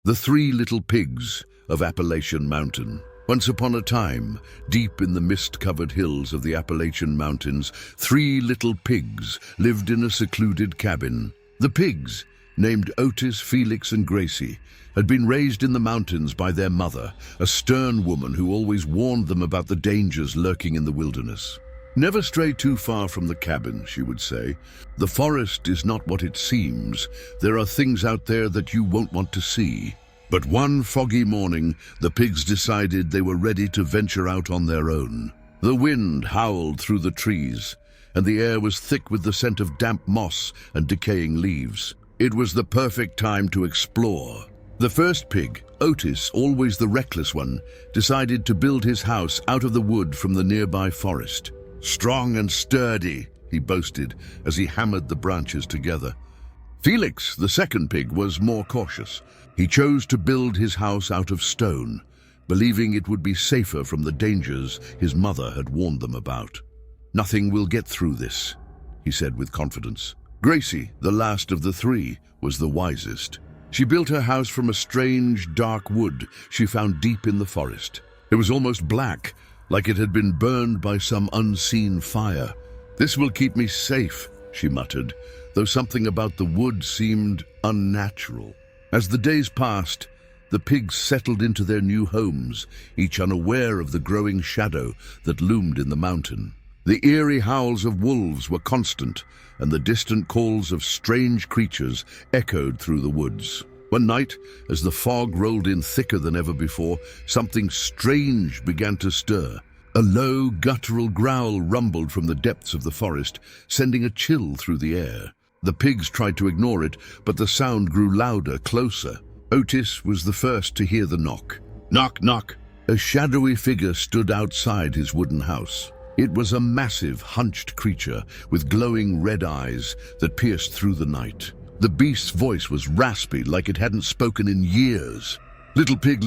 The Three Little Pigs of Appalachian Mountain. Once upon a time, deep in the mist-covered hills of the Appalachian Mountains, three little pigs lived in a secluded cabin. The pigs, named Otis, Felix, and Gracie, had been raised in the mountains by their mother, a stern woman who always warned them about the dangers lurking in the wilderness. "Never stray too far from the cabin," she would say. "The forest is not what it seems. There are things out there that you won't want to see." But one foggy morning, the pigs decided they were ready to venture out on their own. The wind howled through the trees, and the air was thick with the scent of damp moss and decaying leaves. It was the perfect time to explore. The first pig, Otis, always the reckless one, decided to build his house out of the wood from the nearby forest. "Strong and sturdy," he boasted as he hammered the branches together. Felix, the second pig, was more cautious. He chose to build his house out of stone, believing it would be safer from the dangers his mother had warned them about. "Nothing will get through this," he said with confidence. Gracie, the last of the three, was the wisest. She built her house from a strange, dark wood she found deep in the forest. It was almost black, like it had been burned by some unseen fire. "This will keep me safe," she muttered, though something about the wood seemed unnatural. As the days passed, the pigs settled into their new homes, each unaware of the growing shadow that loomed in the mountain. The eerie howls of wolves were constant, and the distant calls of strange creatures echoed through the woods. One night, as the fog rolled in thicker than ever before, something strange began to stir. A low, guttural growl rumbled from the depths of the forest, sending a chill through the air. The pigs tried to ignore it, but the sound grew louder, closer. Otis was the first to hear the knock. Knock, knock! A shadowy figure stood outside his wooden house. It was a massive, hunched creature with glowing red eyes that pierced through the night. The beast's voice was raspy, like it hadn't spoken in years. Little pig,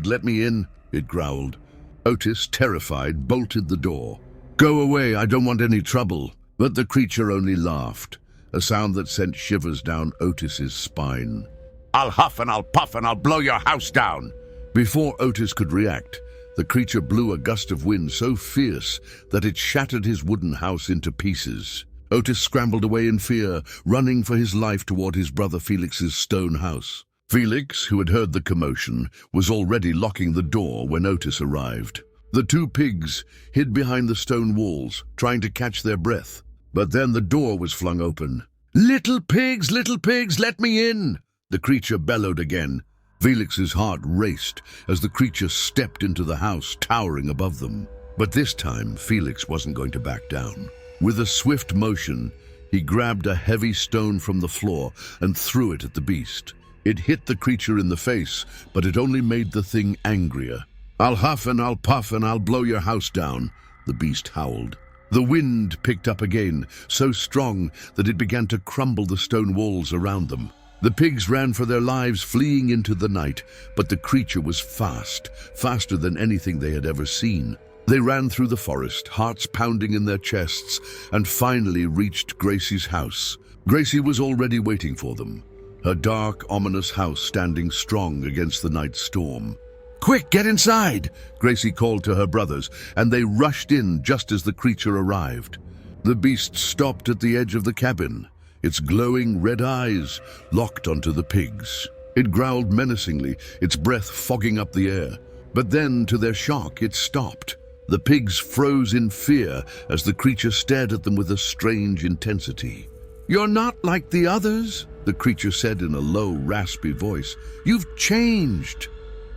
let me in," it growled. Otis, terrified, bolted the door. "Go away, I don't want any trouble." But the creature only laughed, a sound that sent shivers down Otis's spine. "I'll huff and I'll puff and I'll blow your house down." Before Otis could react, the creature blew a gust of wind so fierce that it shattered his wooden house into pieces. Otis scrambled away in fear, running for his life toward his brother Felix's stone house. Felix, who had heard the commotion, was already locking the door when Otis arrived. The two pigs hid behind the stone walls, trying to catch their breath. But then the door was flung open. Little pigs, let me in!" the creature bellowed again. Felix's heart raced as the creature stepped into the house, towering above them. But this time, Felix wasn't going to back down. With a swift motion, he grabbed a heavy stone from the floor and threw it at the beast. It hit the creature in the face, but it only made the thing angrier. "I'll huff and I'll puff and I'll blow your house down," the beast howled. The wind picked up again, so strong that it began to crumble the stone walls around them. The pigs ran for their lives, fleeing into the night, but the creature was fast, faster than anything they had ever seen. They ran through the forest, hearts pounding in their chests, and finally reached Gracie's house. Gracie was already waiting for them, her dark, ominous house standing strong against the night storm. "Quick, get inside!" Gracie called to her brothers, and they rushed in just as the creature arrived. The beast stopped at the edge of the cabin, its glowing red eyes locked onto the pigs. It growled menacingly, its breath fogging up the air. But then, to their shock, it stopped. The pigs froze in fear as the creature stared at them with a strange intensity. "You're not like the others," the creature said in a low, raspy voice. "You've changed."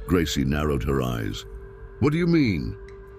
Gracie narrowed her eyes. "What do you mean?"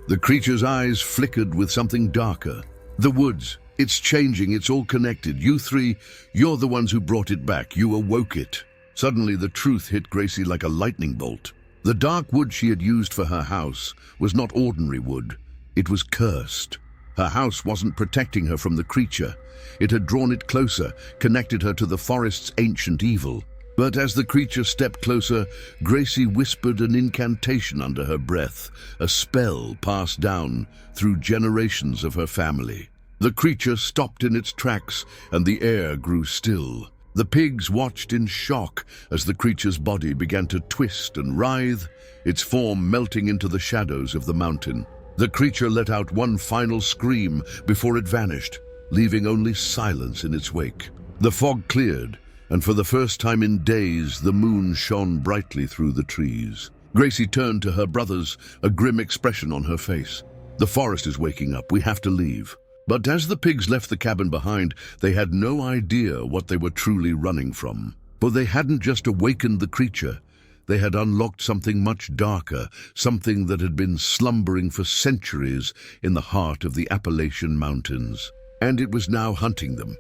The creature's eyes flickered with something darker. "The woods. It's changing. It's all connected. You three, you're the ones who brought it back. You awoke it." Suddenly, the truth hit Gracie like a lightning bolt. The dark wood she had used for her house was not ordinary wood. It was cursed. Her house wasn't protecting her from the creature. It had drawn it closer, connected her to the forest's ancient evil. But as the creature stepped closer, Gracie whispered an incantation under her breath, a spell passed down through generations of her family. The creature stopped in its tracks, and the air grew still. The pigs watched in shock as the creature's body began to twist and writhe, its form melting into the shadows of the mountain. The creature let out one final scream before it vanished, leaving only silence in its wake. The fog cleared, and for the first time in days, the moon shone brightly through the trees. Gracie turned to her brothers, a grim expression on her face. "The forest is waking up. We have to leave." But as the pigs left the cabin behind, they had no idea what they were truly running from. For they hadn't just awakened the creature. They had unlocked something much darker, something that had been slumbering for centuries in the heart of the Appalachian Mountains. And it was now hunting them.